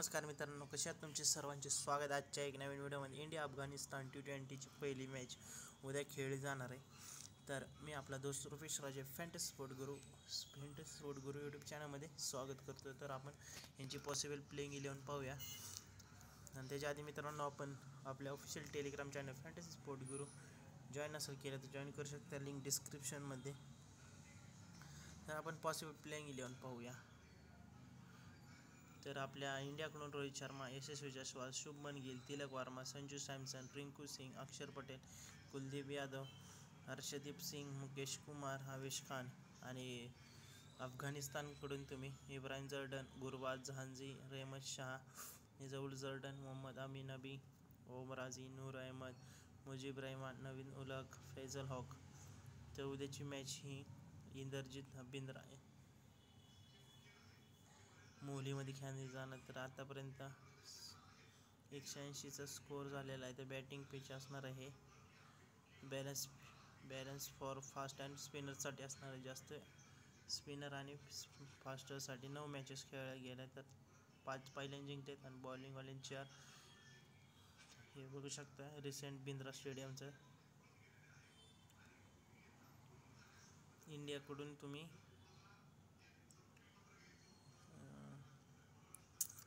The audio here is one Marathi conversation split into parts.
नमस्कार मित्रांनो, कसे आहात? तुमचे सर्वांचे स्वागत आजच्या एक नवीन व्हिडिओमध्ये. इंडिया अफगाणिस्तान T20ची पहिली मॅच उद्या खेळली जाणार आहे. तर मी आपला दोस्त रुपेश राजे फॅन्टसी स्पोर्ट गुरु यूट्यूब चॅनलमध्ये स्वागत करतो. तर आपण यांची पॉसिबल प्लेइंग 11 पाहूया. आणि त्याच्या आधी मित्रांनो, आपण आपल्या official telegram channel fantasy sport गुरु जॉईन असेल केलं तर जॉईन करू शकता, लिंक डिस्क्रिप्शनमध्ये. तर आपण पॉसिबल प्लेइंग 11 पाहूया. तर आपल्या इंडियाकडून रोहित शर्मा, यशस्वी जायस्वाल, शुभमन गिल, तिलक वर्मा, संजू सॅमसन, रिंकू सिंग, अक्षर पटेल, कुलदीप यादव, हर्षदीप सिंग, मुकेश कुमार, आवेश खान. आणि अफगाणिस्तानकडून तुम्ही इब्राहिम जर्डन, गुरबाज जहांजी, रहमत शाह, निजौल जर्डन, मोहम्मद अमीन नबी, ओम राजी, नूर अहमद, मुजीब रहमान, नवीन उलग, फैजल हॉक. तर उद्याची मॅच ही इंद्रजित बिंद्रा मोहालीमध्ये खेळली जाणार. तर आतापर्यंत 180चा स्कोअर झालेला आहे. तर बॅटिंग पिच असणार आहे. बॅलन्स फॉर फास्ट अँड स्पिनरसाठी असणार आहे. जास्त स्पिनर आणि फास्टरसाठी 9 मॅचेस खेळल्या गेल्या. तर 5 पहिल्यांदा जिंकलेत आणि बॉलिंगवाल्यांची हे बघू शकता रिसेंट बिंद्रा स्टेडियमचं. इंडियाकडून तुम्ही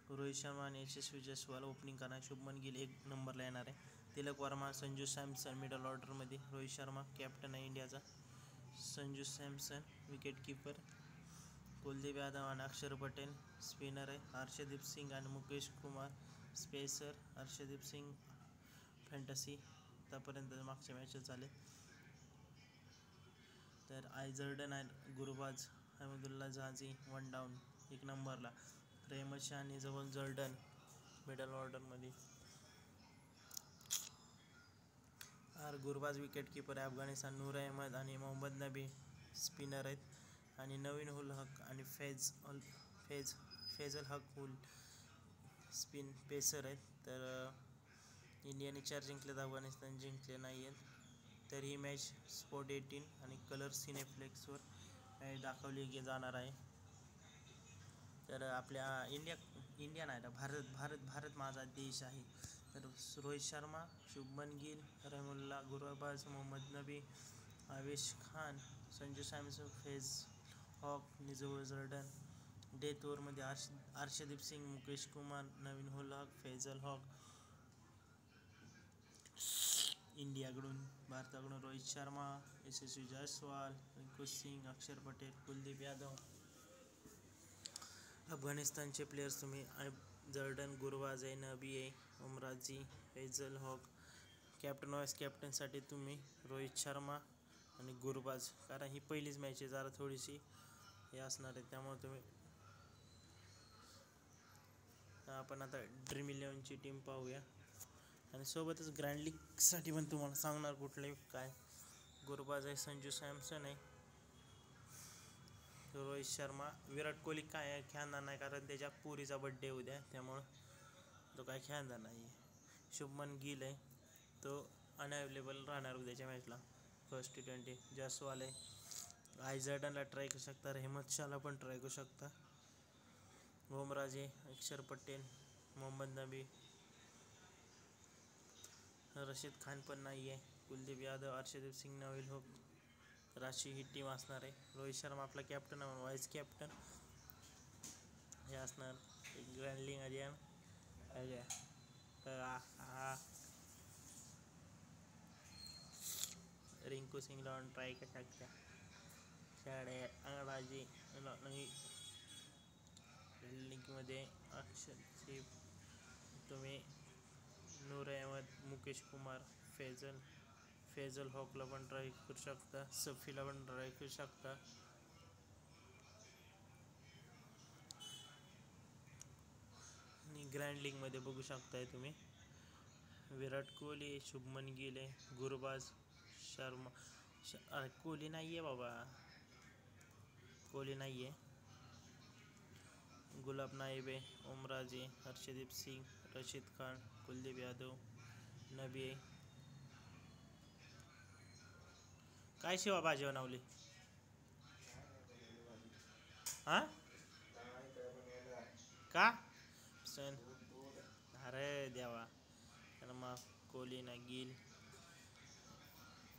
रोहित शर्मा आणि यशस्वी जायस्वाल ओपनिंग करणार. शुभमन गिल 1 नंबरला येणार आहे. तिलक वर्मा, संजू सॅमसन मिडल ऑर्डरमध्ये. रोहित शर्मा कॅप्टन आहे इंडियाचा. Sanju Samson wicket keeper. कुलदीप यादव आणि अक्षर पटेल स्पिनर आहे. हर्षदीप सिंग आणि मुकेश कुमार स्पेसर. हर्षदीप सिंग फॅन्टसी आतापर्यंत मागच्या मॅचेस झाले. तर जर्डन आहे गुरबाज, अहमदुल्ला जहाजी 1 डाऊन 1 नंबरला. रहमत शाह आणि निजौल जर्डन मिडल ऑर्डरमध्ये. गुरबाज विकेट कीपर आहे अफगाणिस्तान. नूर अहमद आणि मोहम्मद नबी स्पिनर आहेत. आणि नवीन उल हक आणि फैजल हक उल स्पिन पेसर आहेत. तर इंडियाने 4 जिंकलेत, अफगाणिस्तान जिंकले नाही आहेत. तर ही मॅच स्पोर्ट 18 आणि कलर सिनेफ्लेक्सवर मॅच दाखवली जाणार आहे. तर आपल्या इंडिया नाही, भारत माझा देश आहे. तर रोहित शर्मा, शुभमन गिल, रहमुल्ला, गुरबाज, मोहम्मद नबी, आवेश खान, संजू सॅमसन, फैज हॉक, निजौल जर्डन. डेथ ओव्हरमध्ये हर्षदीप सिंग, मुकेश कुमार, नवीन उल हक, फैजल हॉक. इंडियाकडून भारताकडून रोहित शर्मा, यशस्वी जायस्वाल, रिंकू सिंग, अक्षर पटेल, कुलदीप यादव. अफगाणिस्तानचे प्लेयर्स तुम्ही जर्डन, गुरबाज आहे, नबी आहे, उमराजी, फैजल हॉक. कॅप्टन वाईस कॅप्टनसाठी तुम्ही रोहित शर्मा आणि गुरबाज, कारण ही पहिलीच मॅच आहे, जरा थोडीशी हे असणार आहे. त्यामुळे तुम्ही आपण आता ड्रीम 11ची टीम पाहूया. आणि सोबतच ग्रँड लीगसाठी पण तुम्हाला सांगणार कुठले काय. गुरबाज आहे, संजू सॅमसन आहे, रोहित शर्मा. विराट कोहली काय खेळणार नाही, कारण त्याच्या पुरीचा बड्डे उद्या, त्यामुळं तो काय खेळणार नाही. शुभमन गिल आहे, तो अनअवेलेबल राहणार उद्याच्या मॅचला फर्स्ट T20. जायस्वाल आहे, जर्डनला ट्राय करू शकता, रहमत शाहला पण ट्राय करू शकता. ओम राजे, अक्षर पटेल, मोहम्मद नबी, रशीद खान पण नाही आहे, कुलदीप यादव, हर्षदीप सिंग, नवीन हुक. तर अशी ही टीम असणार आहे. रोहित शर्मा आपला कॅप्टन आहे, व्हाईस कॅप्टन हे असणार. ग्रँड लीग अजय रिंकू सिंग लावून ट्राय करू शकता. शाळे अंगडाजी नाही लीगमध्ये. अक्षरशेप तुम्ही नूर अहमद, मुकेश कुमार, फैजल हॉकला पण ट्राय करू शकता, सफीला पण ट्राय करू शकता. आणि ग्रँड लीगमध्ये बघू शकताय तुम्ही विराट कोहली, शुभमन गिल आहे, गुरबाज, शर्मा. कोहली नाही आहे बाबा, कोहली नाही आहे. गुलाब नाईब आहे, उमराजी, हर्षदीप सिंग, रशीद खान, कुलदीप यादव, नबी आहे. काय शिवा भाजी बनवली हा का? पॅटर्सन, अरे देवा, शर्मा, कोहली ना, गिल,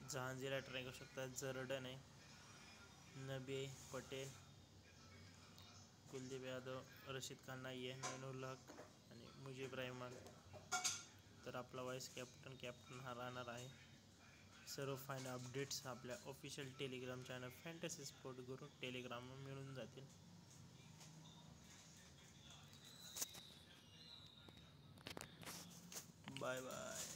जहांगीरला ट्राय करू शकता, जर्डन आहे, नबी पटेल, कुलदीप यादव, रशीद खान नाही आहे, नैनुल हक आणि मुजीब रहमान. तर आपला व्हाईस कॅप्टन हा राहणार आहे. सर्व फायनल अपडेट्स आपल्या official telegram channel fantasy sport Guru टेलिग्रामवर मिळून जातील. Bye bye.